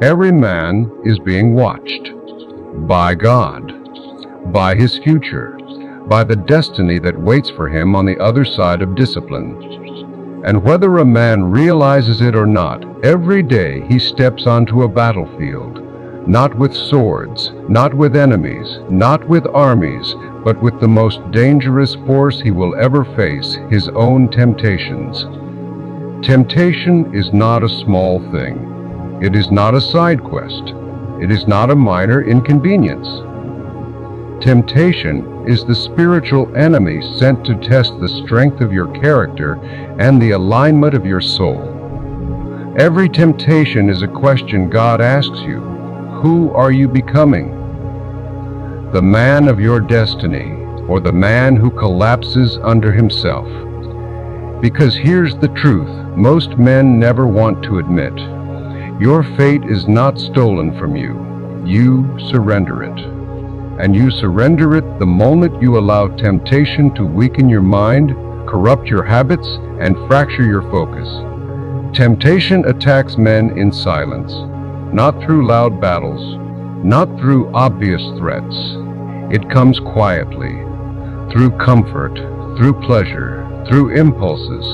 Every man is being watched by God, by his future, by the destiny that waits for him on the other side of discipline. And whether a man realizes it or not, every day he steps onto a battlefield, not with swords, not with enemies, not with armies, but with the most dangerous force he will ever face, his own temptations. Temptation is not a small thing. It is not a side quest. It is not a minor inconvenience. Temptation is the spiritual enemy sent to test the strength of your character and the alignment of your soul. Every temptation is a question God asks you. Who are you becoming? The man of your destiny, or the man who collapses under himself? Because here's the truth most men never want to admit. Your fate is not stolen from you. You surrender it. And you surrender it the moment you allow temptation to weaken your mind, corrupt your habits, and fracture your focus. Temptation attacks men in silence, not through loud battles, not through obvious threats. It comes quietly, through comfort, through pleasure, through impulses,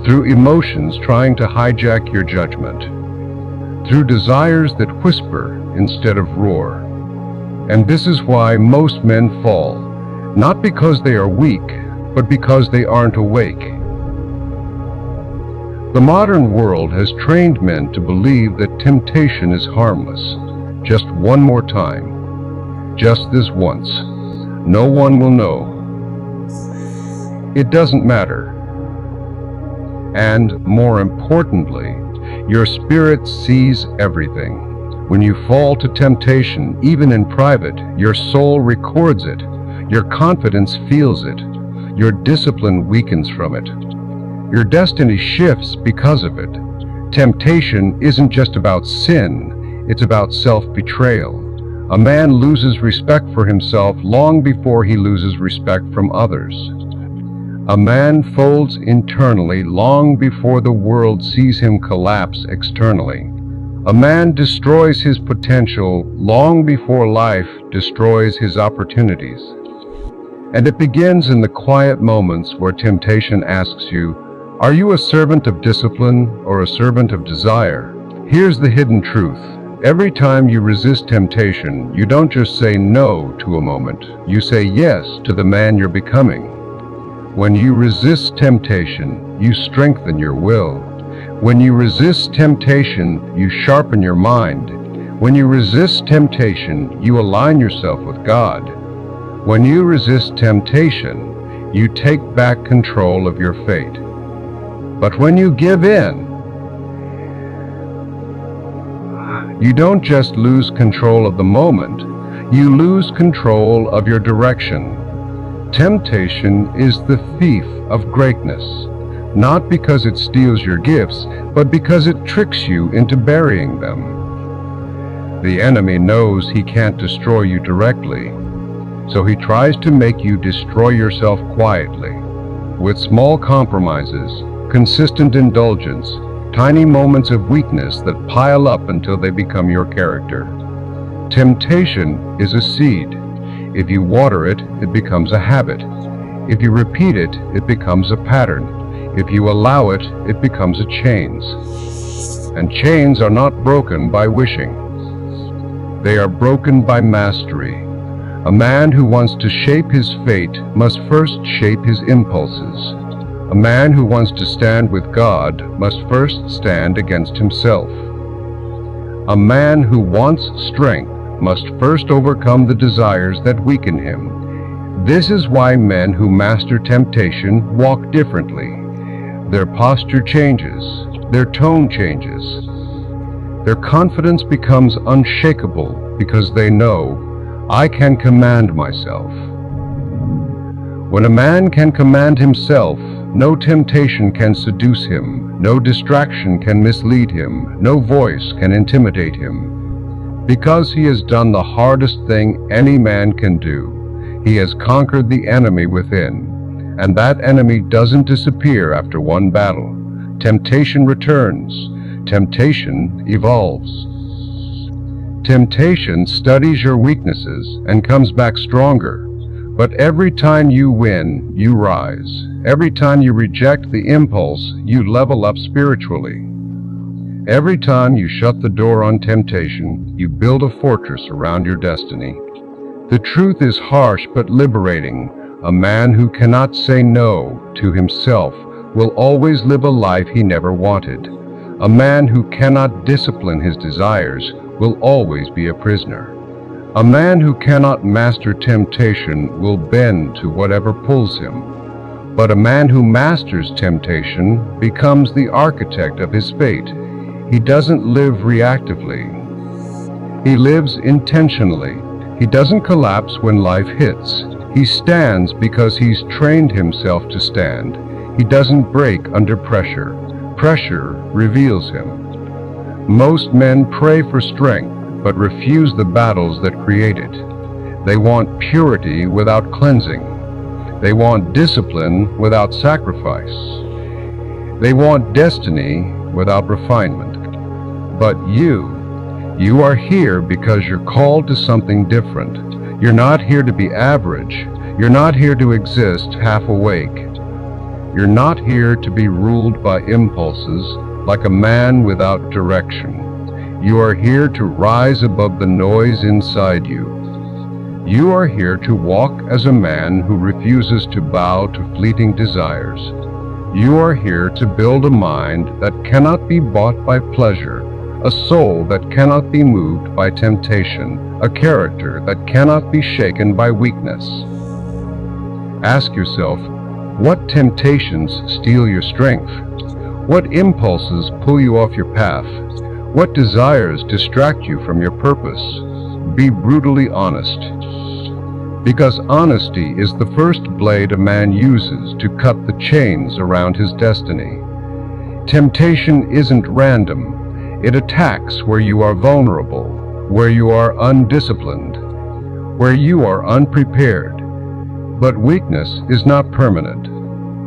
through emotions trying to hijack your judgment, through desires that whisper instead of roar. And this is why most men fall, not because they are weak, but because they aren't awake. The modern world has trained men to believe that temptation is harmless. Just one more time. Just this once. No one will know. It doesn't matter. And more importantly, your spirit sees everything. When you fall to temptation, even in private, your soul records it. Your confidence feels it. Your discipline weakens from it. Your destiny shifts because of it. Temptation isn't just about sin, it's about self-betrayal. A man loses respect for himself long before he loses respect from others. A man folds internally long before the world sees him collapse externally. A man destroys his potential long before life destroys his opportunities. And it begins in the quiet moments where temptation asks you, are you a servant of discipline or a servant of desire? Here's the hidden truth. Every time you resist temptation, you don't just say no to a moment. You say yes to the man you're becoming. When you resist temptation, you strengthen your will. When you resist temptation, you sharpen your mind. When you resist temptation, you align yourself with God. When you resist temptation, you take back control of your fate. But when you give in, you don't just lose control of the moment, you lose control of your direction. Temptation is the thief of greatness, not because it steals your gifts, but because it tricks you into burying them. The enemy knows he can't destroy you directly, so he tries to make you destroy yourself quietly, with small compromises, consistent indulgence, tiny moments of weakness that pile up until they become your character. Temptation is a seed. If you water it, it becomes a habit. If you repeat it, it becomes a pattern. If you allow it, it becomes a chains. And chains are not broken by wishing. They are broken by mastery. A man who wants to shape his fate must first shape his impulses. A man who wants to stand with God must first stand against himself. A man who wants strength must first overcome the desires that weaken him. This is why men who master temptation walk differently. Their posture changes, their tone changes. Their confidence becomes unshakable because they know, I can command myself. When a man can command himself, no temptation can seduce him, no distraction can mislead him, no voice can intimidate him. Because he has done the hardest thing any man can do, he has conquered the enemy within, and that enemy doesn't disappear after one battle. Temptation returns, temptation evolves. Temptation studies your weaknesses and comes back stronger. But every time you win, you rise. Every time you reject the impulse, you level up spiritually. Every time you shut the door on temptation, you build a fortress around your destiny. The truth is harsh but liberating. A man who cannot say no to himself will always live a life he never wanted. A man who cannot discipline his desires will always be a prisoner. A man who cannot master temptation will bend to whatever pulls him. But a man who masters temptation becomes the architect of his fate. He doesn't live reactively. He lives intentionally. He doesn't collapse when life hits. He stands because he's trained himself to stand. He doesn't break under pressure. Pressure reveals him. Most men pray for strength, but refuse the battles that create it. They want purity without cleansing. They want discipline without sacrifice. They want destiny without refinement. But you are here because you're called to something different. You're not here to be average. You're not here to exist half awake. You're not here to be ruled by impulses like a man without direction. You are here to rise above the noise inside you. You are here to walk as a man who refuses to bow to fleeting desires. You are here to build a mind that cannot be bought by pleasure, a soul that cannot be moved by temptation, a character that cannot be shaken by weakness. Ask yourself, what temptations steal your strength? What impulses pull you off your path? What desires distract you from your purpose? Be brutally honest. Because honesty is the first blade a man uses to cut the chains around his destiny. Temptation isn't random. It attacks where you are vulnerable, where you are undisciplined, where you are unprepared. But weakness is not permanent.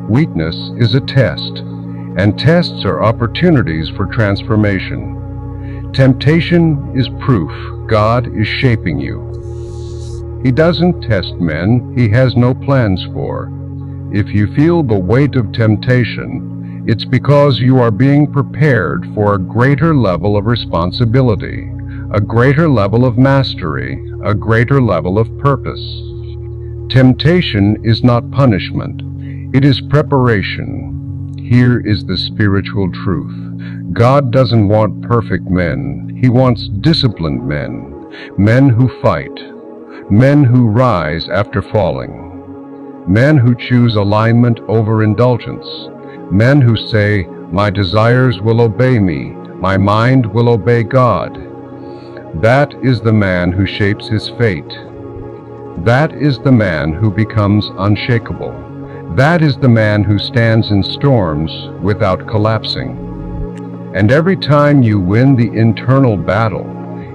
Weakness is a test, and tests are opportunities for transformation. Temptation is proof God is shaping you. He doesn't test men He has no plans for. If you feel the weight of temptation, it's because you are being prepared for a greater level of responsibility, a greater level of mastery, a greater level of purpose. Temptation is not punishment. It is preparation. Here is the spiritual truth. God doesn't want perfect men. He wants disciplined men, men who fight, men who rise after falling, men who choose alignment over indulgence, men who say, "My desires will obey me, my mind will obey God." That is the man who shapes his fate. That is the man who becomes unshakable. That is the man who stands in storms without collapsing. And every time you win the internal battle,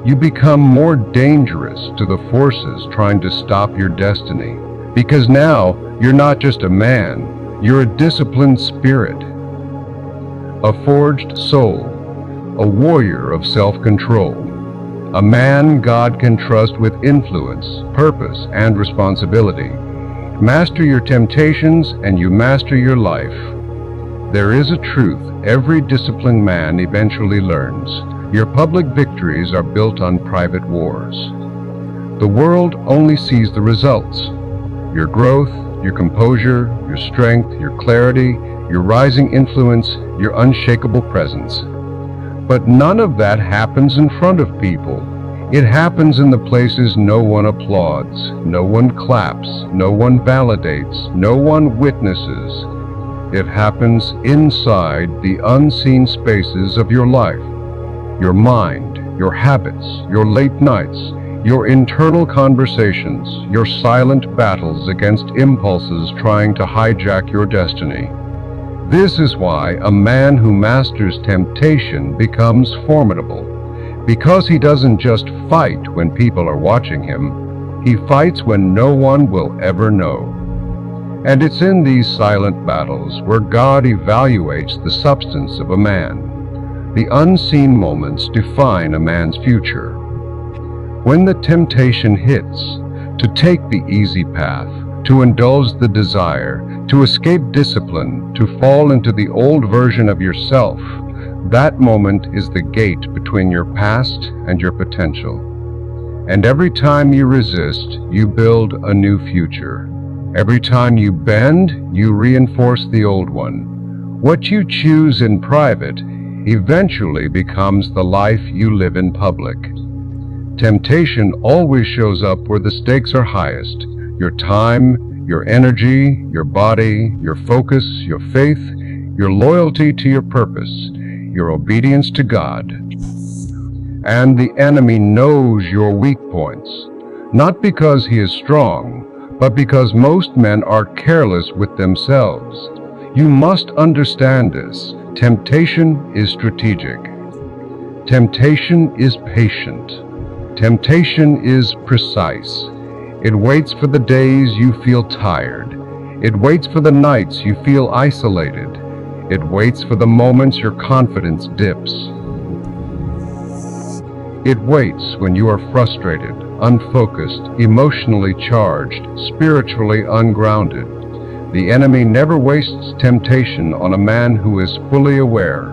you become more dangerous to the forces trying to stop your destiny. Because now, you're not just a man, you're a disciplined spirit, a forged soul, a warrior of self-control, a man God can trust with influence, purpose, and responsibility. Master your temptations and you master your life. There is a truth every disciplined man eventually learns. Your public victories are built on private wars. The world only sees the results. Your growth, your composure, your strength, your clarity, your rising influence, your unshakable presence. But none of that happens in front of people. It happens in the places no one applauds, no one claps, no one validates, no one witnesses. It happens inside the unseen spaces of your life, your mind, your habits, your late nights, your internal conversations, your silent battles against impulses trying to hijack your destiny. This is why a man who masters temptation becomes formidable. Because he doesn't just fight when people are watching him, he fights when no one will ever know. And it's in these silent battles where God evaluates the substance of a man. The unseen moments define a man's future. When the temptation hits, to take the easy path, to indulge the desire, to escape discipline, to fall into the old version of yourself, that moment is the gate between your past and your potential. And every time you resist, you build a new future. Every time you bend, you reinforce the old one. What you choose in private eventually becomes the life you live in public. Temptation always shows up where the stakes are highest. Your time, your energy, your body, your focus, your faith, your loyalty to your purpose, your obedience to God. And the enemy knows your weak points, not because he is strong, but because most men are careless with themselves. You must understand this. Temptation is strategic. Temptation is patient. Temptation is precise. It waits for the days you feel tired. It waits for the nights you feel isolated. It waits for the moments your confidence dips. It waits when you are frustrated, unfocused, emotionally charged, spiritually ungrounded. The enemy never wastes temptation on a man who is fully aware.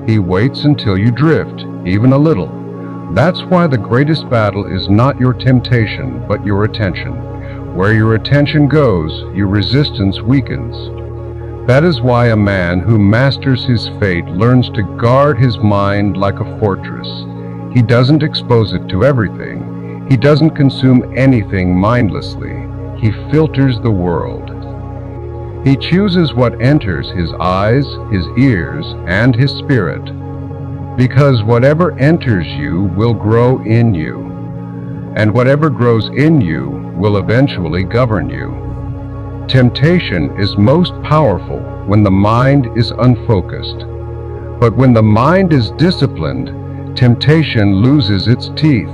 He waits until you drift, even a little. That's why the greatest battle is not your temptation, but your attention. Where your attention goes, your resistance weakens. That is why a man who masters his fate learns to guard his mind like a fortress. He doesn't expose it to everything. He doesn't consume anything mindlessly. He filters the world. He chooses what enters his eyes, his ears, and his spirit. Because whatever enters you will grow in you, and whatever grows in you will eventually govern you. Temptation is most powerful when the mind is unfocused. But when the mind is disciplined, temptation loses its teeth.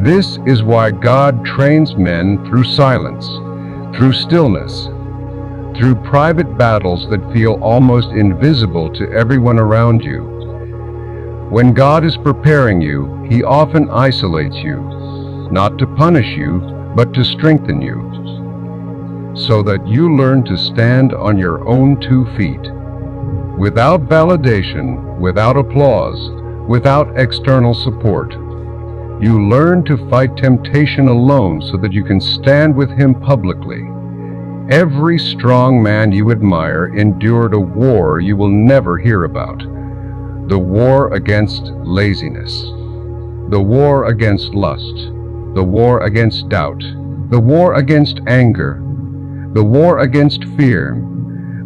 This is why God trains men through silence, through stillness, through private battles that feel almost invisible to everyone around you. When God is preparing you, He often isolates you, not to punish you, but to strengthen you, so that you learn to stand on your own 2 feet, without validation, without applause, without external support. You learn to fight temptation alone so that you can stand with Him publicly. Every strong man you admire endured a war you will never hear about. The war against laziness, the war against lust, the war against doubt, the war against anger, the war against fear,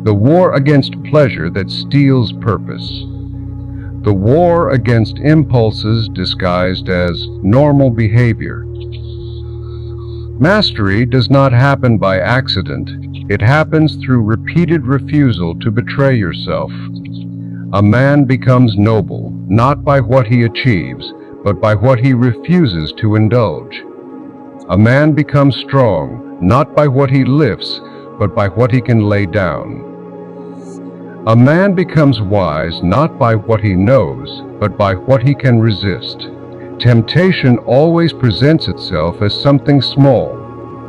the war against pleasure that steals purpose, the war against impulses disguised as normal behavior. Mastery does not happen by accident. It happens through repeated refusal to betray yourself. A man becomes noble, not by what he achieves, but by what he refuses to indulge. A man becomes strong, not by what he lifts, but by what he can lay down. A man becomes wise, not by what he knows, but by what he can resist. Temptation always presents itself as something small.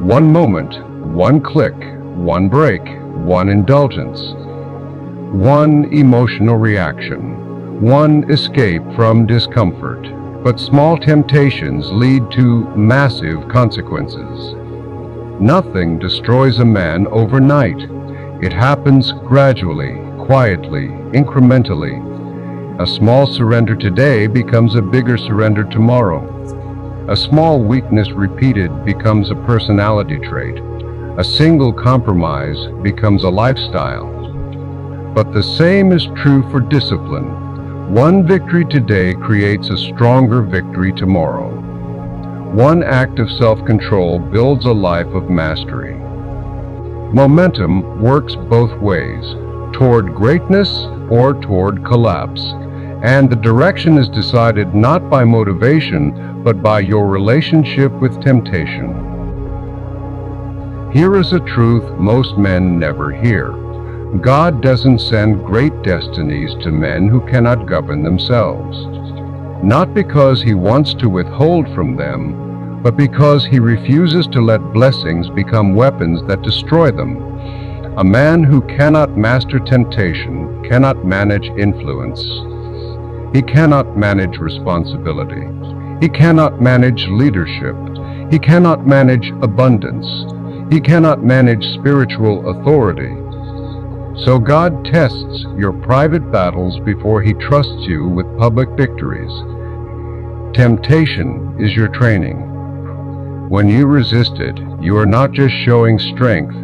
One moment, one click, one break, one indulgence. One emotional reaction, one escape from discomfort. But small temptations lead to massive consequences. Nothing destroys a man overnight. It happens gradually, quietly, incrementally. A small surrender today becomes a bigger surrender tomorrow. A small weakness repeated becomes a personality trait. A single compromise becomes a lifestyle. But the same is true for discipline. One victory today creates a stronger victory tomorrow. One act of self-control builds a life of mastery. Momentum works both ways, toward greatness or toward collapse, and the direction is decided not by motivation, but by your relationship with temptation. Here is a truth most men never hear. God doesn't send great destinies to men who cannot govern themselves. not because he wants to withhold from them, but because he refuses to let blessings become weapons that destroy them. A man who cannot master temptation cannot manage influence. He cannot manage responsibility. He cannot manage leadership. He cannot manage abundance. He cannot manage spiritual authority. So God tests your private battles before he trusts you with public victories. Temptation is your training. When you resist it, you are not just showing strength,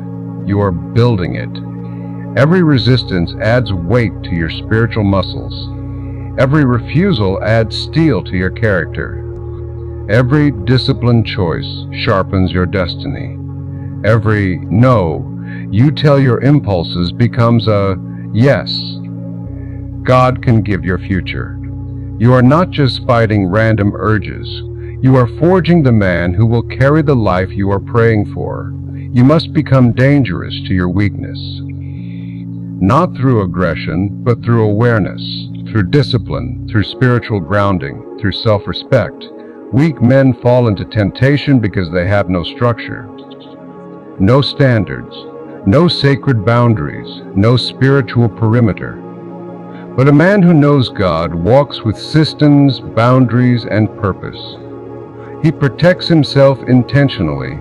you are building it. Every resistance adds weight to your spiritual muscles. Every refusal adds steel to your character. Every disciplined choice sharpens your destiny. Every no you tell your impulses becomes a yes. God can give your future. You are not just fighting random urges. You are forging the man who will carry the life you are praying for. You must become dangerous to your weakness. Not through aggression, but through awareness, through discipline, through spiritual grounding, through self-respect. Weak men fall into temptation because they have no structure, no standards, no sacred boundaries, no spiritual perimeter. But a man who knows God walks with systems, boundaries, and purpose. He protects himself intentionally.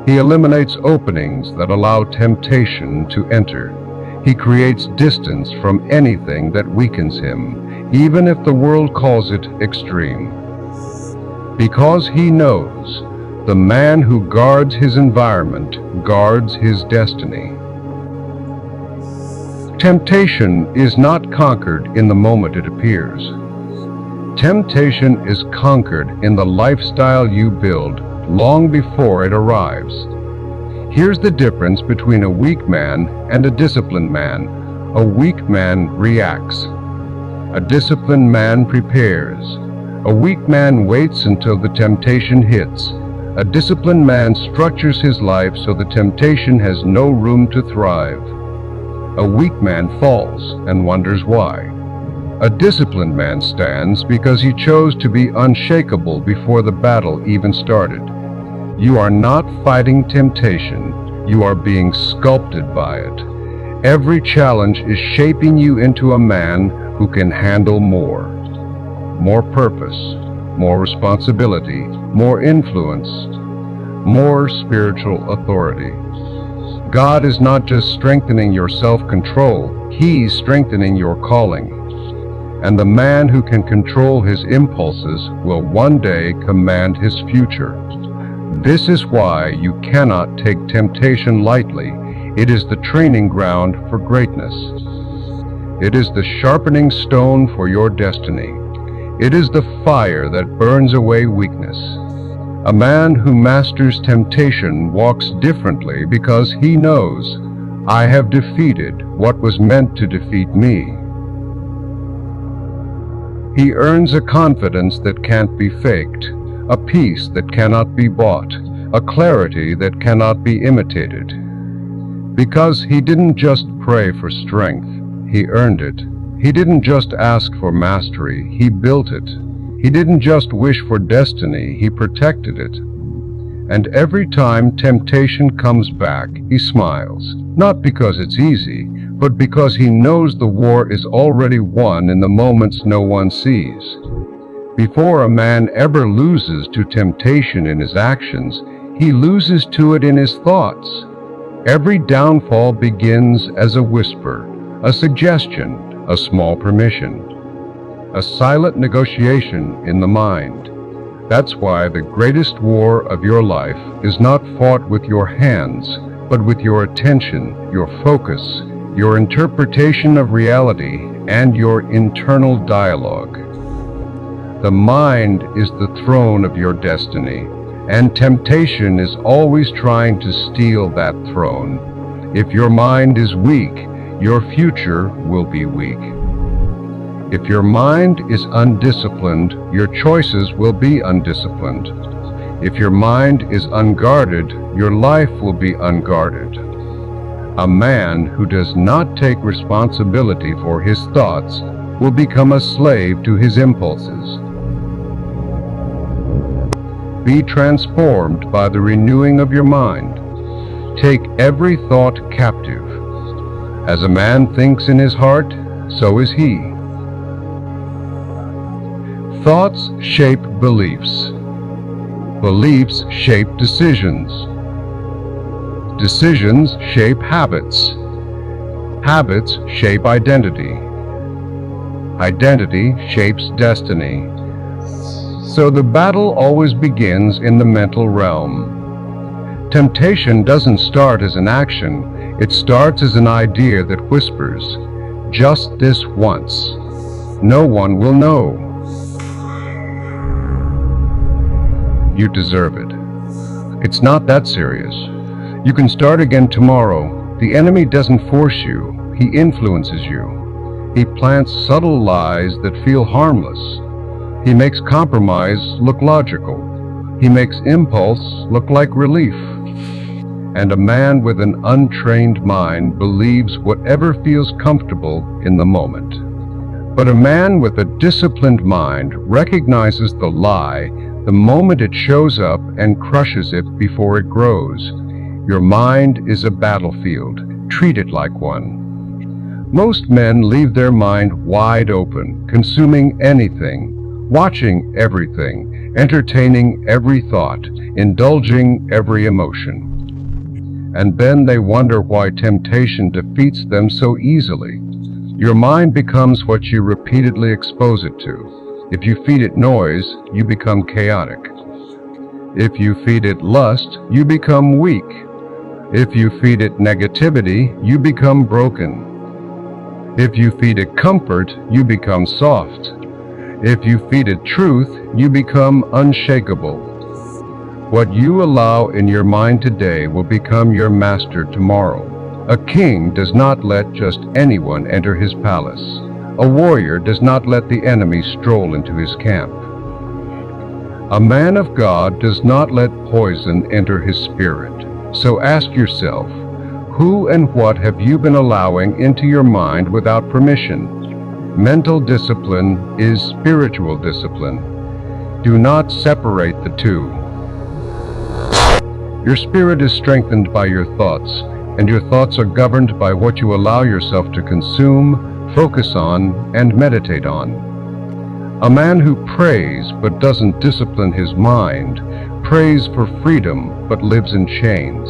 He eliminates openings that allow temptation to enter. He creates distance from anything that weakens him, even if the world calls it extreme. Because he knows, the man who guards his environment guards his destiny. Temptation is not conquered in the moment it appears. Temptation is conquered in the lifestyle you build long before it arrives. Here's the difference between a weak man and a disciplined man. A weak man reacts. A disciplined man prepares. A weak man waits until the temptation hits. A disciplined man structures his life so the temptation has no room to thrive. A weak man falls and wonders why. A disciplined man stands because he chose to be unshakable before the battle even started. You are not fighting temptation, you are being sculpted by it. Every challenge is shaping you into a man who can handle more. More purpose, more responsibility, more influence, more spiritual authority. God is not just strengthening your self-control, He's strengthening your calling. And the man who can control his impulses will one day command his future. This is why you cannot take temptation lightly. It is the training ground for greatness. It is the sharpening stone for your destiny. It is the fire that burns away weakness. A man who masters temptation walks differently because he knows, I have defeated what was meant to defeat me. He earns a confidence that can't be faked, a peace that cannot be bought, a clarity that cannot be imitated. Because he didn't just pray for strength, he earned it. He didn't just ask for mastery, he built it. He didn't just wish for destiny, he protected it. And every time temptation comes back, he smiles, not because it's easy, but because he knows the war is already won in the moments no one sees. Before a man ever loses to temptation in his actions, he loses to it in his thoughts. Every downfall begins as a whisper, a suggestion, a small permission, a silent negotiation in the mind. That's why the greatest war of your life is not fought with your hands, but with your attention, your focus, your interpretation of reality, and your internal dialogue. The mind is the throne of your destiny, and temptation is always trying to steal that throne. If your mind is weak, your future will be weak. If your mind is undisciplined, your choices will be undisciplined. If your mind is unguarded, your life will be unguarded. A man who does not take responsibility for his thoughts will become a slave to his impulses. Be transformed by the renewing of your mind. Take every thought captive. As a man thinks in his heart, so is he. Thoughts shape beliefs. Beliefs shape decisions. Decisions shape habits. Habits shape identity. Identity shapes destiny. So the battle always begins in the mental realm. Temptation doesn't start as an action, it starts as an idea that whispers, "Just this once. No one will know. You deserve it." It's not that serious. You can start again tomorrow. The enemy doesn't force you, he influences you. He plants subtle lies that feel harmless. He makes compromise look logical. He makes impulse look like relief. And a man with an untrained mind believes whatever feels comfortable in the moment. But a man with a disciplined mind recognizes the lie the moment it shows up and crushes it before it grows. Your mind is a battlefield. Treat it like one. Most men leave their mind wide open, consuming anything, watching everything, entertaining every thought, indulging every emotion. And then they wonder why temptation defeats them so easily. Your mind becomes what you repeatedly expose it to. If you feed it noise, you become chaotic. If you feed it lust, you become weak. If you feed it negativity, you become broken. If you feed it comfort, you become soft. If you feed it truth, you become unshakable. What you allow in your mind today will become your master tomorrow. A king does not let just anyone enter his palace. A warrior does not let the enemy stroll into his camp. A man of God does not let poison enter his spirit. So ask yourself, who and what have you been allowing into your mind without permission? Mental discipline is spiritual discipline. Do not separate the two. Your spirit is strengthened by your thoughts, and your thoughts are governed by what you allow yourself to consume, focus on, and meditate on. A man who prays but doesn't discipline his mind prays for freedom but lives in chains.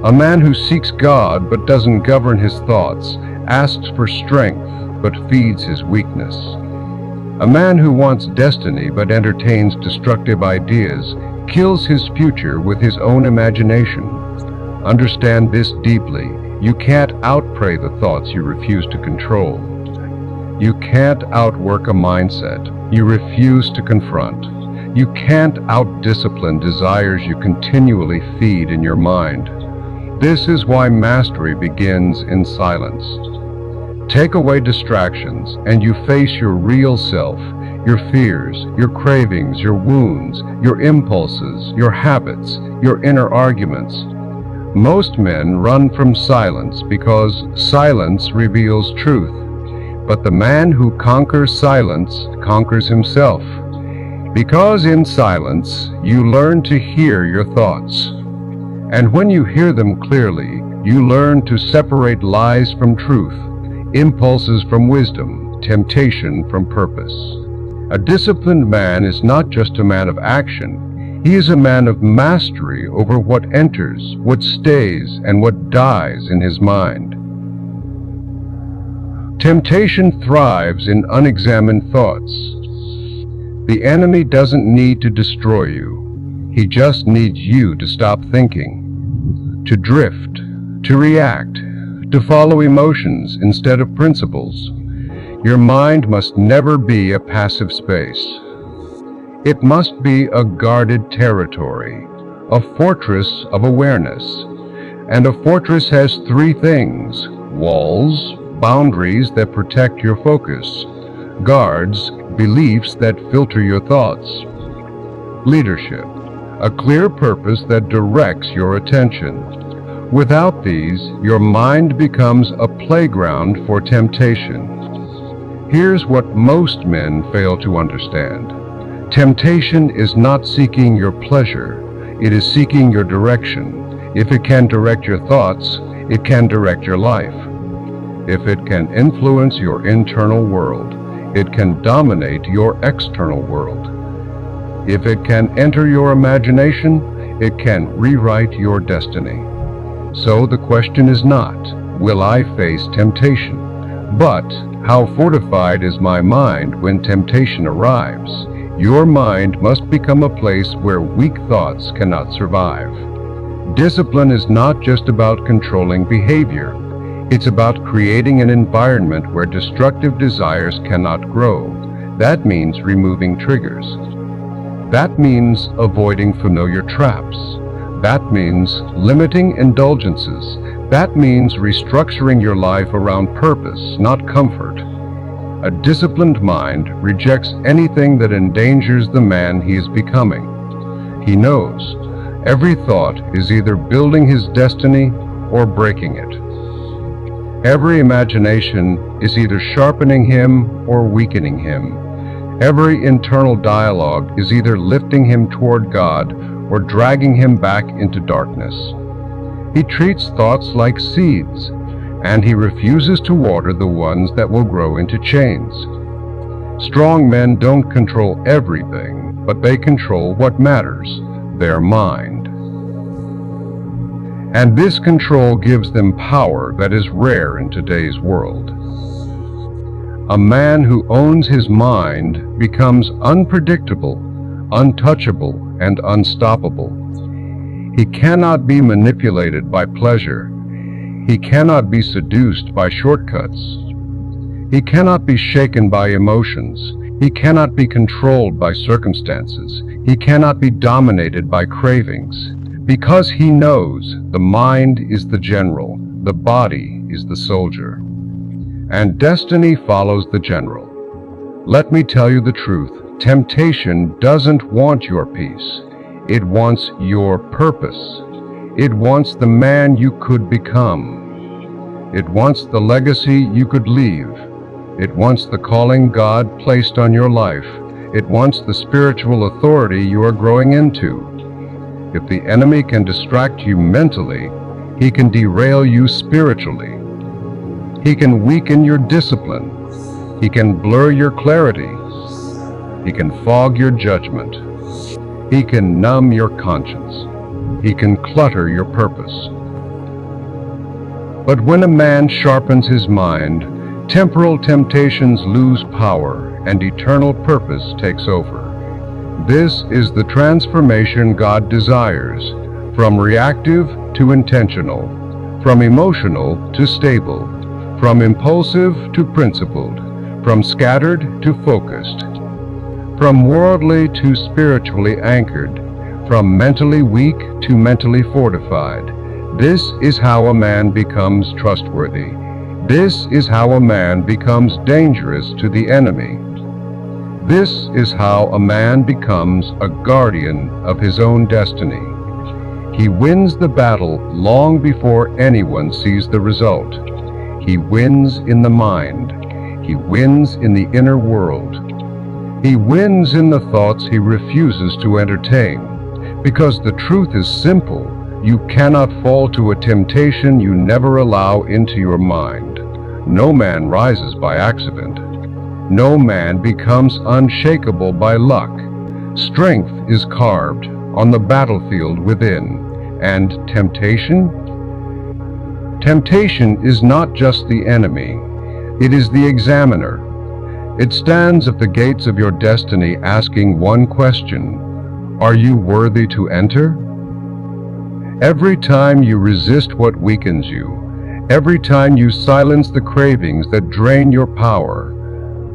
A man who seeks God but doesn't govern his thoughts asks for strength but feeds his weakness. A man who wants destiny but entertains destructive ideas kills his future with his own imagination. Understand this deeply. You can't outpray the thoughts you refuse to control. You can't outwork a mindset you refuse to confront. You can't outdiscipline desires you continually feed in your mind. This is why mastery begins in silence. Take away distractions and you face your real self, your fears, your cravings, your wounds, your impulses, your habits, your inner arguments. Most men run from silence because silence reveals truth. But the man who conquers silence conquers himself. Because in silence, you learn to hear your thoughts. And when you hear them clearly, you learn to separate lies from truth, impulses from wisdom, temptation from purpose. A disciplined man is not just a man of action. He is a man of mastery over what enters, what stays, and what dies in his mind. Temptation thrives in unexamined thoughts. The enemy doesn't need to destroy you. He just needs you to stop thinking, to drift, to react, to follow emotions instead of principles. Your mind must never be a passive space. It must be a guarded territory, a fortress of awareness. And a fortress has three things: walls, boundaries that protect your focus, guards, beliefs that filter your thoughts, leadership, a clear purpose that directs your attention. Without these, your mind becomes a playground for temptation. Here's what most men fail to understand. Temptation is not seeking your pleasure, it is seeking your direction. If it can direct your thoughts, it can direct your life. If it can influence your internal world, it can dominate your external world. If it can enter your imagination, it can rewrite your destiny. So the question is not, will I face temptation? But, how fortified is my mind when temptation arrives? Your mind must become a place where weak thoughts cannot survive. Discipline is not just about controlling behavior. It's about creating an environment where destructive desires cannot grow. That means removing triggers. That means avoiding familiar traps. That means limiting indulgences. That means restructuring your life around purpose, not comfort. A disciplined mind rejects anything that endangers the man he is becoming. He knows every thought is either building his destiny or breaking it. Every imagination is either sharpening him or weakening him. Every internal dialogue is either lifting him toward God or dragging him back into darkness. He treats thoughts like seeds, and he refuses to water the ones that will grow into chains. Strong men don't control everything, but they control what matters, their mind. And this control gives them power that is rare in today's world. A man who owns his mind becomes unpredictable, untouchable, and unstoppable. He cannot be manipulated by pleasure. He cannot be seduced by shortcuts. He cannot be shaken by emotions. He cannot be controlled by circumstances. He cannot be dominated by cravings. Because he knows the mind is the general, the body is the soldier. And destiny follows the general. Let me tell you the truth. Temptation doesn't want your peace. It wants your purpose. It wants the man you could become. It wants the legacy you could leave. It wants the calling God placed on your life. It wants the spiritual authority you are growing into. If the enemy can distract you mentally, he can derail you spiritually. He can weaken your discipline. He can blur your clarity. He can fog your judgment. He can numb your conscience. He can clutter your purpose. But when a man sharpens his mind, temporal temptations lose power and eternal purpose takes over. This is the transformation God desires, from reactive to intentional, from emotional to stable, from impulsive to principled, from scattered to focused, from worldly to spiritually anchored, from mentally weak to mentally fortified. This is how a man becomes trustworthy. This is how a man becomes dangerous to the enemy. This is how a man becomes a guardian of his own destiny. He wins the battle long before anyone sees the result. He wins in the mind. He wins in the inner world. He wins in the thoughts he refuses to entertain. Because the truth is simple, you cannot fall to a temptation you never allow into your mind. No man rises by accident. No man becomes unshakable by luck. Strength is carved on the battlefield within. And temptation? Temptation is not just the enemy. It is the examiner. It stands at the gates of your destiny asking one question: are you worthy to enter? Every time you resist what weakens you, every time you silence the cravings that drain your power,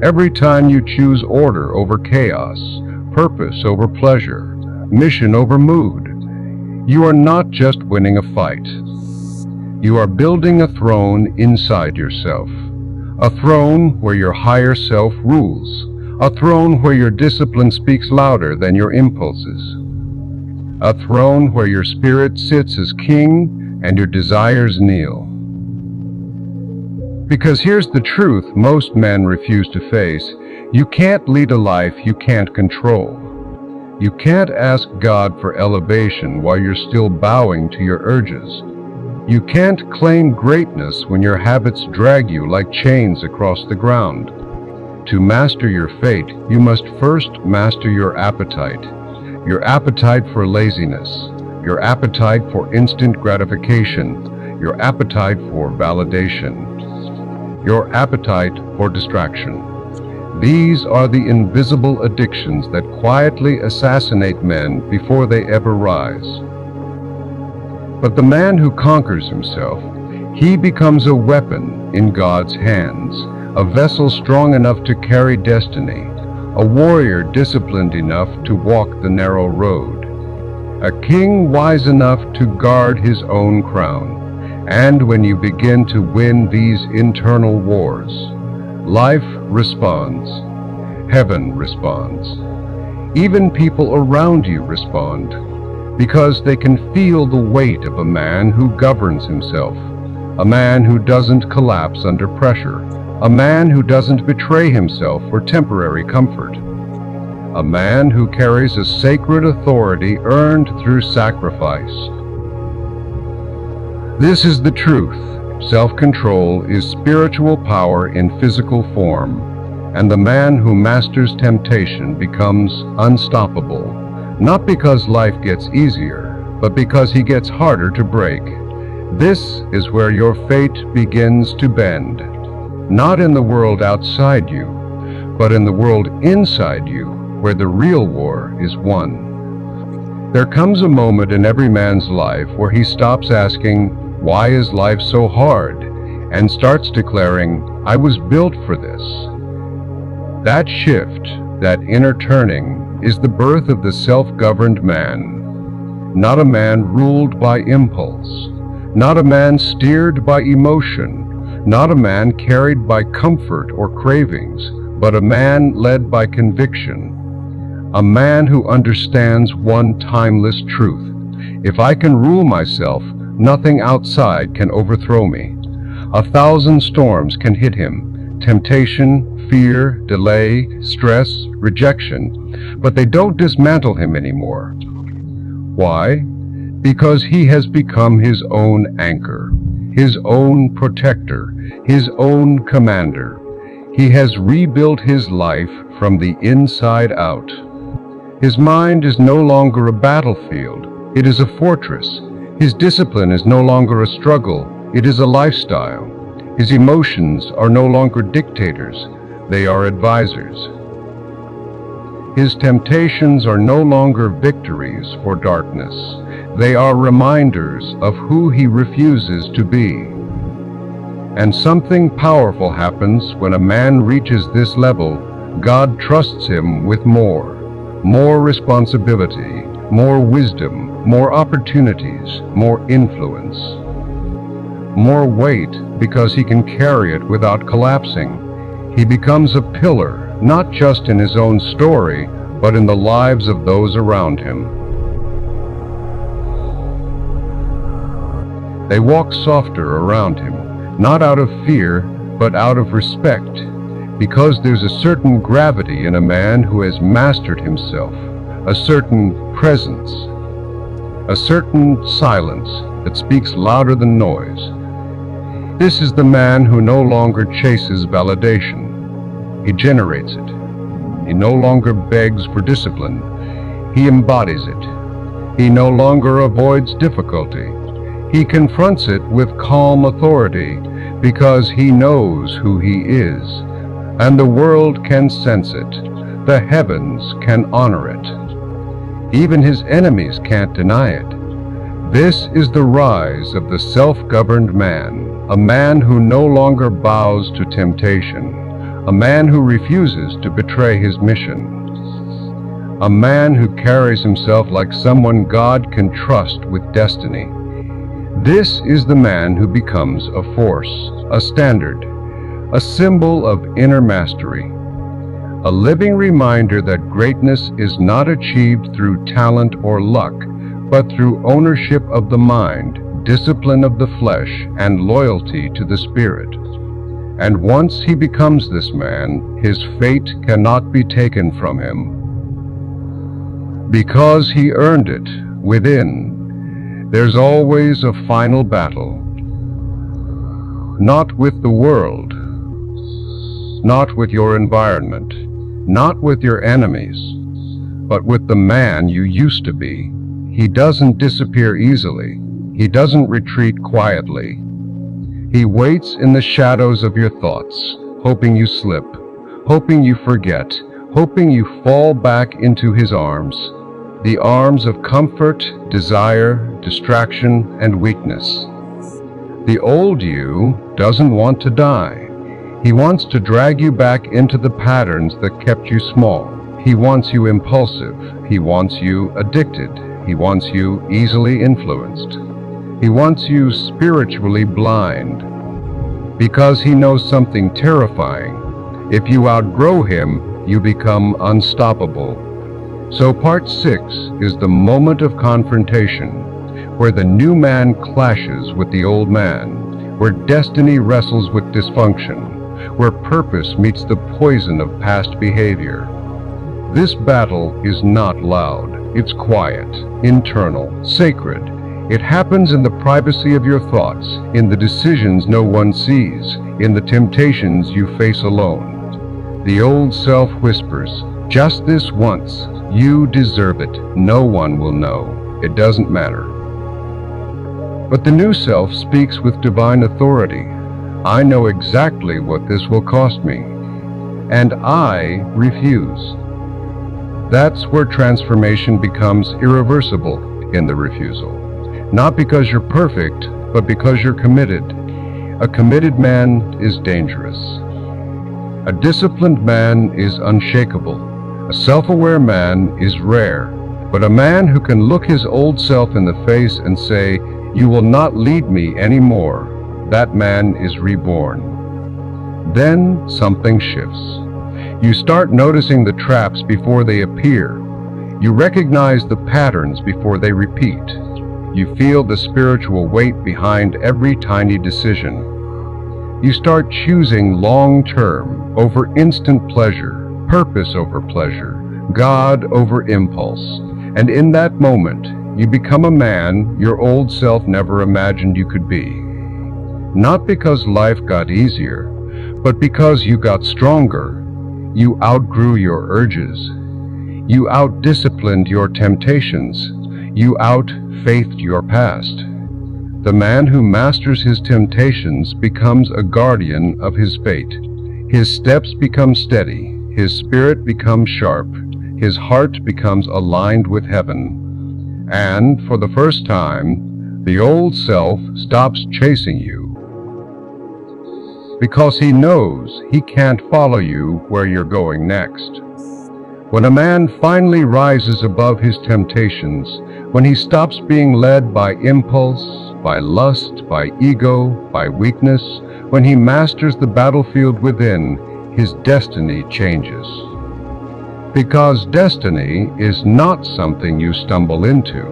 every time you choose order over chaos, purpose over pleasure, mission over mood, you are not just winning a fight. You are building a throne inside yourself. A throne where your higher self rules. A throne where your discipline speaks louder than your impulses. A throne where your spirit sits as king and your desires kneel. Because here's the truth most men refuse to face: you can't lead a life you can't control. You can't ask God for elevation while you're still bowing to your urges. You can't claim greatness when your habits drag you like chains across the ground. To master your fate, you must first master your appetite for laziness, your appetite for instant gratification, your appetite for validation, your appetite for distraction. These are the invisible addictions that quietly assassinate men before they ever rise. But the man who conquers himself, he becomes a weapon in God's hands, a vessel strong enough to carry destiny, a warrior disciplined enough to walk the narrow road, a king wise enough to guard his own crown. And when you begin to win these internal wars, life responds, heaven responds. Even people around you respond, because they can feel the weight of a man who governs himself, a man who doesn't collapse under pressure, a man who doesn't betray himself for temporary comfort, a man who carries a sacred authority earned through sacrifice. This is the truth. Self-control is spiritual power in physical form, and the man who masters temptation becomes unstoppable, not because life gets easier, but because he gets harder to break. This is where your fate begins to bend, not in the world outside you, but in the world inside you, where the real war is won. There comes a moment in every man's life where he stops asking, "Why is life so hard?" and starts declaring, "I was built for this." That shift, that inner turning, is the birth of the self-governed man. Not a man ruled by impulse, not a man steered by emotion, not a man carried by comfort or cravings, but a man led by conviction. A man who understands one timeless truth: if I can rule myself, nothing outside can overthrow me. 1,000 storms can hit him: temptation, fear, delay, stress, rejection, but they don't dismantle him anymore. Why? Because he has become his own anchor, his own protector, his own commander. He has rebuilt his life from the inside out. His mind is no longer a battlefield, it is a fortress. His discipline is no longer a struggle, it is a lifestyle. His emotions are no longer dictators, they are advisors. His temptations are no longer victories for darkness, they are reminders of who he refuses to be. And something powerful happens when a man reaches this level. God trusts him with more responsibility, more wisdom, more opportunities, more influence, more weight, because he can carry it without collapsing. He becomes a pillar, not just in his own story, but in the lives of those around him. They walk softer around him, not out of fear, but out of respect, because there's a certain gravity in a man who has mastered himself, a certain presence, a certain silence that speaks louder than noise. This is the man who no longer chases validation. He generates it. He no longer begs for discipline. He embodies it. He no longer avoids difficulty. He confronts it with calm authority because he knows who he is, and the world can sense it. The heavens can honor it. Even his enemies can't deny it. This is the rise of the self-governed man, a man who no longer bows to temptation, a man who refuses to betray his mission, a man who carries himself like someone God can trust with destiny. This is the man who becomes a force, a standard, a symbol of inner mastery, a living reminder that greatness is not achieved through talent or luck, but through ownership of the mind, discipline of the flesh, and loyalty to the spirit. And once he becomes this man, his fate cannot be taken from him. because he earned it within. There's always a final battle. Not with the world, not with your environment, not with your enemies, but with the man you used to be. He doesn't disappear easily. He doesn't retreat quietly. He waits in the shadows of your thoughts, hoping you slip, hoping you forget, hoping you fall back into his arms, the arms of comfort, desire, distraction, and weakness. The old you doesn't want to die. He wants to drag you back into the patterns that kept you small. He wants you impulsive. He wants you addicted. He wants you easily influenced. He wants you spiritually blind. Because he knows something terrifying. If you outgrow him, you become unstoppable. So part 6 is the moment of confrontation, where the new man clashes with the old man, where destiny wrestles with dysfunction, where purpose meets the poison of past behavior. This battle is not loud. It's quiet, internal, sacred. It happens in the privacy of your thoughts, in the decisions no one sees, in the temptations you face alone. The old self whispers, "Just this once. You deserve it. No one will know. It doesn't matter." But the new self speaks with divine authority. "I know exactly what this will cost me, and I refuse." That's where transformation becomes irreversible, in the refusal. Not because you're perfect, but because you're committed. A committed man is dangerous. A disciplined man is unshakable. A self-aware man is rare. But a man who can look his old self in the face and say, "You will not lead me anymore," that man is reborn. Then something shifts. You start noticing the traps before they appear. You recognize the patterns before they repeat. You feel the spiritual weight behind every tiny decision. You start choosing long-term over instant pleasure, purpose over pleasure, God over impulse. And in that moment, you become a man your old self never imagined you could be. Not because life got easier, but because you got stronger. You outgrew your urges. You out-disciplined your temptations. You out-faithed your past. The man who masters his temptations becomes a guardian of his fate. His steps become steady. His spirit becomes sharp. His heart becomes aligned with heaven. And for the first time, the old self stops chasing you. Because he knows he can't follow you where you're going next. When a man finally rises above his temptations, when he stops being led by impulse, by lust, by ego, by weakness, when he masters the battlefield within, his destiny changes. Because destiny is not something you stumble into.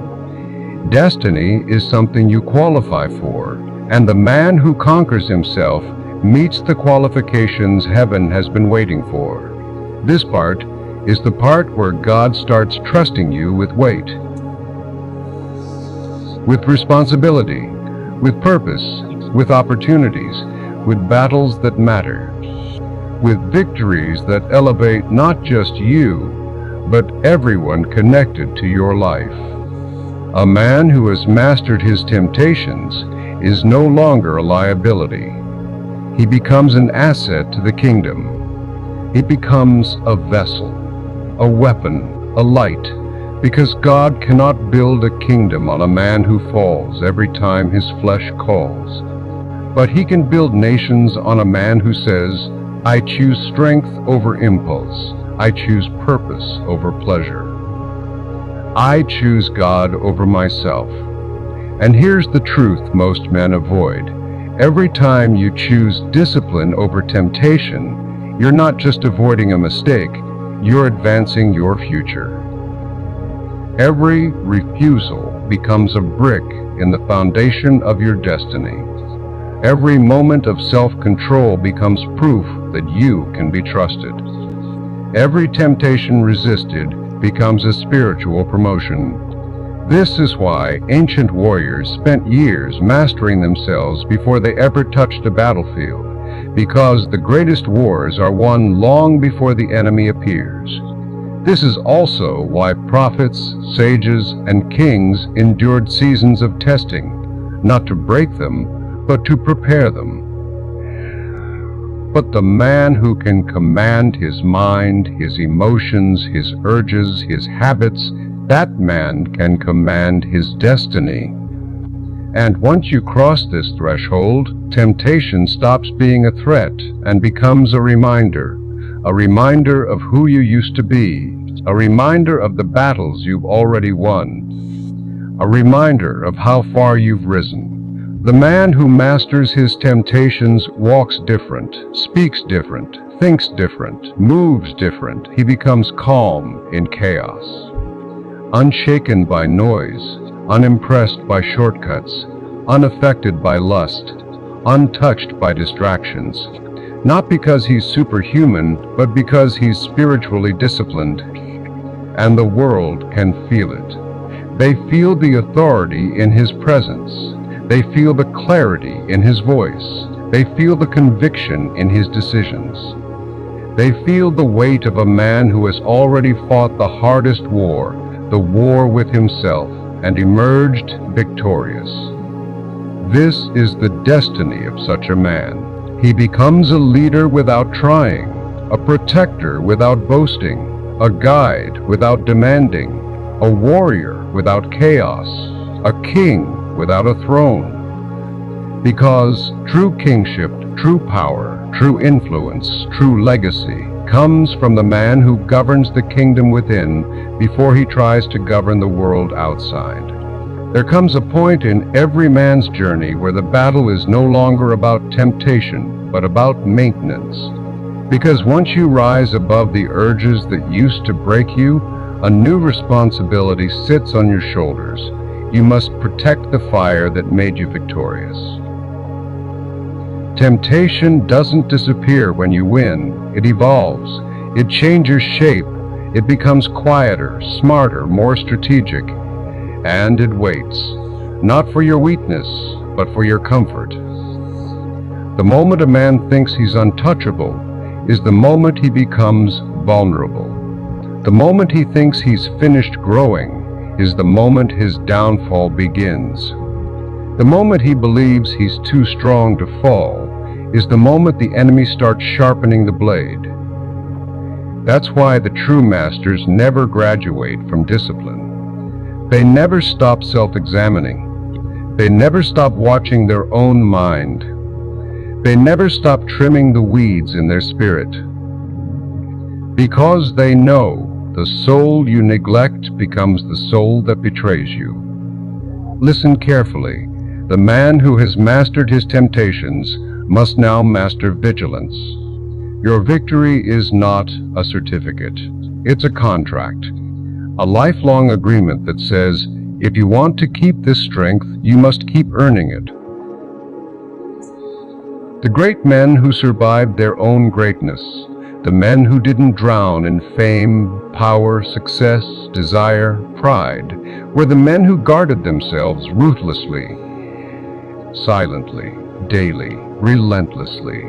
Destiny is something you qualify for, and the man who conquers himself meets the qualifications heaven has been waiting for. This part is the part where God starts trusting you with weight, with responsibility, with purpose, with opportunities, with battles that matter, with victories that elevate not just you, but everyone connected to your life. A man who has mastered his temptations is no longer a liability. He becomes an asset to the kingdom. He becomes a vessel, a weapon, a light, because God cannot build a kingdom on a man who falls every time his flesh calls. But he can build nations on a man who says, "I choose strength over impulse. I choose purpose over pleasure. I choose God over myself." And here's the truth most men avoid. Every time you choose discipline over temptation, you're not just avoiding a mistake, you're advancing your future. Every refusal becomes a brick in the foundation of your destiny. Every moment of self-control becomes proof that you can be trusted. Every temptation resisted becomes a spiritual promotion. This is why ancient warriors spent years mastering themselves before they ever touched a battlefield, because the greatest wars are won long before the enemy appears. This is also why prophets, sages, and kings endured seasons of testing, not to break them, but to prepare them. But the man who can command his mind, his emotions, his urges, his habits, that man can command his destiny. And once you cross this threshold, temptation stops being a threat and becomes a reminder of who you used to be, a reminder of the battles you've already won, a reminder of how far you've risen. The man who masters his temptations walks different, speaks different, thinks different, moves different. He becomes calm in chaos, unshaken by noise, unimpressed by shortcuts, unaffected by lust, untouched by distractions. Not because he's superhuman, but because he's spiritually disciplined, and the world can feel it. They feel the authority in his presence. They feel the clarity in his voice. They feel the conviction in his decisions. They feel the weight of a man who has already fought the hardest war, the war with himself, and emerged victorious. This is the destiny of such a man. He becomes a leader without trying, a protector without boasting, a guide without demanding, a warrior without chaos, a king without a throne. Because true kingship, true power, true influence, true legacy comes from the man who governs the kingdom within before he tries to govern the world outside. There comes a point in every man's journey where the battle is no longer about temptation, but about maintenance. Because once you rise above the urges that used to break you, a new responsibility sits on your shoulders. You must protect the fire that made you victorious. Temptation doesn't disappear when you win. It evolves. It changes shape. It becomes quieter, smarter, more strategic. And it waits, not for your weakness, but for your comfort. The moment a man thinks he's untouchable is the moment he becomes vulnerable. The moment he thinks he's finished growing is the moment his downfall begins. The moment he believes he's too strong to fall is the moment the enemy starts sharpening the blade. That's why the true masters never graduate from discipline. They never stop self-examining. They never stop watching their own mind. They never stop trimming the weeds in their spirit. Because they know the soul you neglect becomes the soul that betrays you. Listen carefully. The man who has mastered his temptations must now master vigilance. Your victory is not a certificate. It's a contract. A lifelong agreement that says, if you want to keep this strength, you must keep earning it. The great men who survived their own greatness, the men who didn't drown in fame, power, success, desire, pride, were the men who guarded themselves ruthlessly, silently, daily, relentlessly.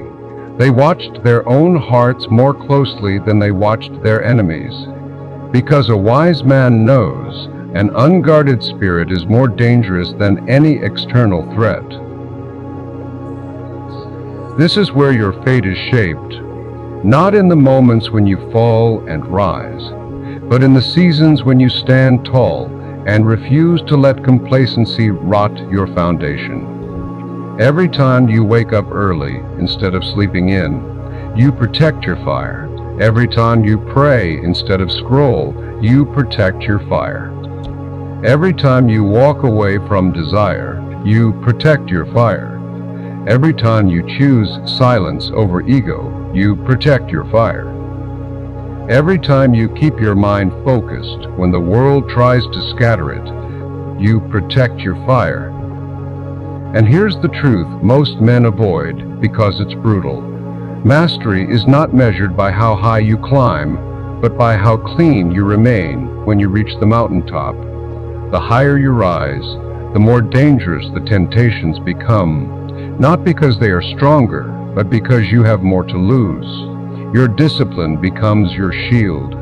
They watched their own hearts more closely than they watched their enemies. Because a wise man knows an unguarded spirit is more dangerous than any external threat. This is where your fate is shaped. Not in the moments when you fall and rise, but in the seasons when you stand tall and refuse to let complacency rot your foundation. Every time you wake up early instead of sleeping in, you protect your fire. Every time you pray instead of scroll, you protect your fire. Every time you walk away from desire, you protect your fire. Every time you choose silence over ego, you protect your fire. Every time you keep your mind focused when the world tries to scatter it, you protect your fire. And here's the truth most men avoid because it's brutal. Mastery is not measured by how high you climb, but by how clean you remain when you reach the mountaintop. The higher you rise, the more dangerous the temptations become, not because they are stronger, but because you have more to lose. Your discipline becomes your shield.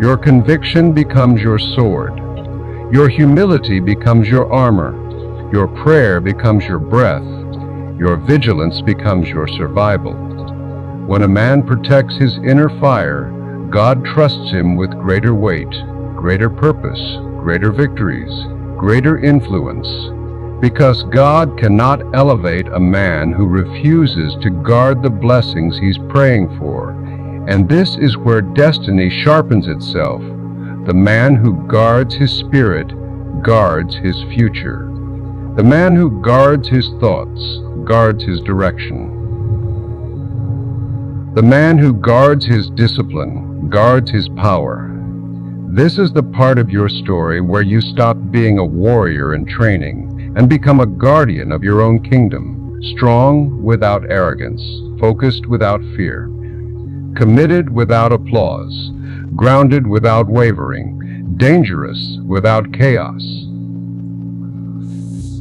Your conviction becomes your sword. Your humility becomes your armor. Your prayer becomes your breath. Your vigilance becomes your survival. When a man protects his inner fire, God trusts him with greater weight, greater purpose, greater victories, greater influence. Because God cannot elevate a man who refuses to guard the blessings he's praying for. And this is where destiny sharpens itself. The man who guards his spirit guards his future. The man who guards his thoughts guards his direction. The man who guards his discipline guards his power. This is the part of your story where you stop being a warrior in training and become a guardian of your own kingdom, strong without arrogance, focused without fear, committed without applause, grounded without wavering, dangerous without chaos.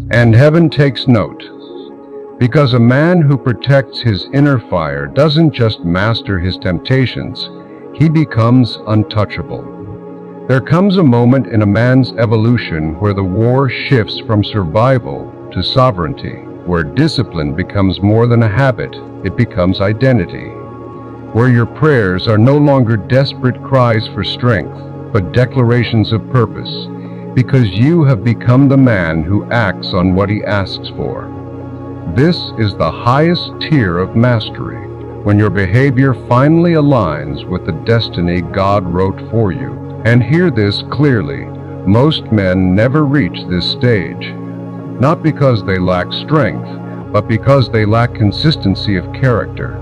And heaven takes note, because a man who protects his inner fire doesn't just master his temptations, he becomes untouchable. There comes a moment in a man's evolution where the war shifts from survival to sovereignty, where discipline becomes more than a habit, it becomes identity, where your prayers are no longer desperate cries for strength, but declarations of purpose, because you have become the man who acts on what he asks for. This is the highest tier of mastery, when your behavior finally aligns with the destiny God wrote for you. And hear this clearly, most men never reach this stage, not because they lack strength, but because they lack consistency of character.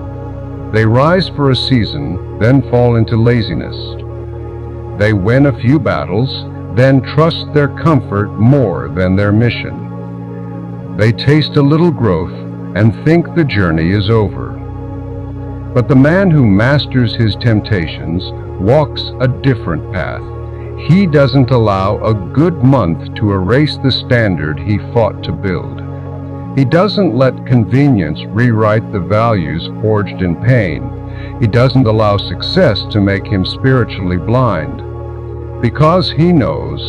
They rise for a season, then fall into laziness. They win a few battles, then trust their comfort more than their mission. They taste a little growth and think the journey is over. But the man who masters his temptations walks a different path. He doesn't allow a good month to erase the standard he fought to build. He doesn't let convenience rewrite the values forged in pain. He doesn't allow success to make him spiritually blind. Because he knows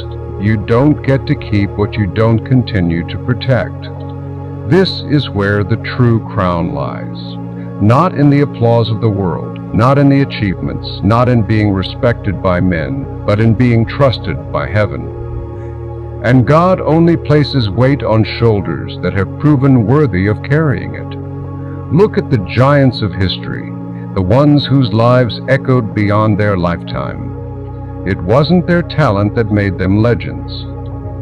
you don't get to keep what you don't continue to protect. This is where the true crown lies. Not in the applause of the world, not in the achievements, not in being respected by men, but in being trusted by heaven. And God only places weight on shoulders that have proven worthy of carrying it. Look at the giants of history, the ones whose lives echoed beyond their lifetime. It wasn't their talent that made them legends.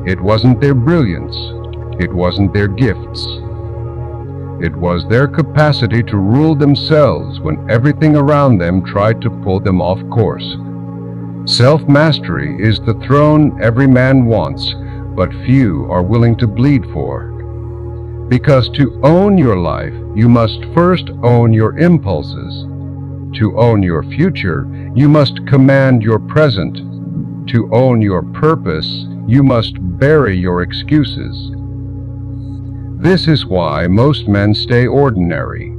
It wasn't their brilliance. It wasn't their gifts. It was their capacity to rule themselves when everything around them tried to pull them off course. Self-mastery is the throne every man wants, but few are willing to bleed for. Because to own your life, you must first own your impulses. To own your future, you must command your present. To own your purpose, you must bury your excuses. This is why most men stay ordinary.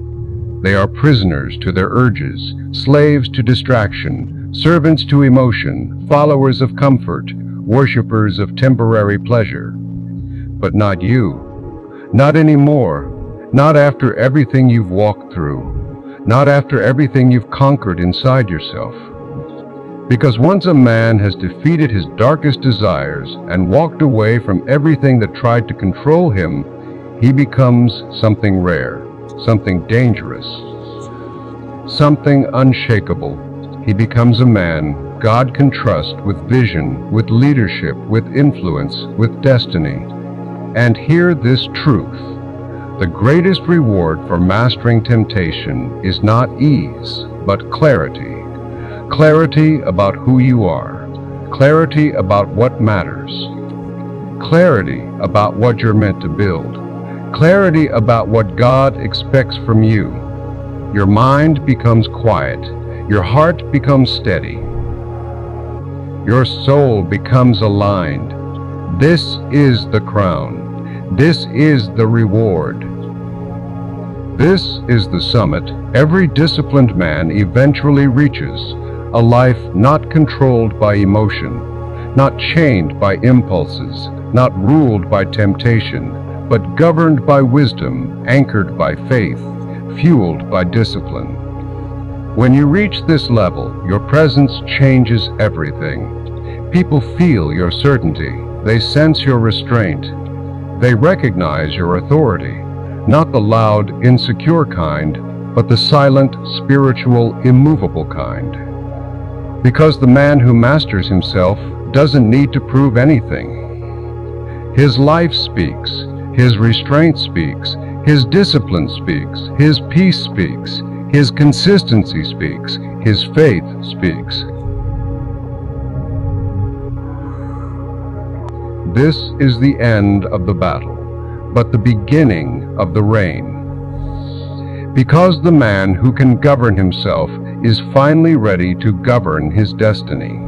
They are prisoners to their urges, slaves to distraction, servants to emotion, followers of comfort, worshippers of temporary pleasure. But not you. Not anymore. Not after everything you've walked through. Not after everything you've conquered inside yourself. Because once a man has defeated his darkest desires and walked away from everything that tried to control him, he becomes something rare, something dangerous, something unshakable. He becomes a man God can trust with vision, with leadership, with influence, with destiny. And hear this truth. The greatest reward for mastering temptation is not ease, but clarity. Clarity about who you are. Clarity about what matters. Clarity about what you're meant to build. Clarity about what God expects from you. Your mind becomes quiet. Your heart becomes steady. Your soul becomes aligned. This is the crown. This is the reward. This is the summit every disciplined man eventually reaches, a life not controlled by emotion, not chained by impulses, not ruled by temptation, but governed by wisdom, anchored by faith, fueled by discipline. When you reach this level, your presence changes everything. People feel your certainty. They sense your restraint. They recognize your authority, not the loud, insecure kind, but the silent, spiritual, immovable kind. Because the man who masters himself doesn't need to prove anything. His life speaks. His restraint speaks, his discipline speaks, his peace speaks, his consistency speaks, his faith speaks. This is the end of the battle, but the beginning of the reign. Because the man who can govern himself is finally ready to govern his destiny.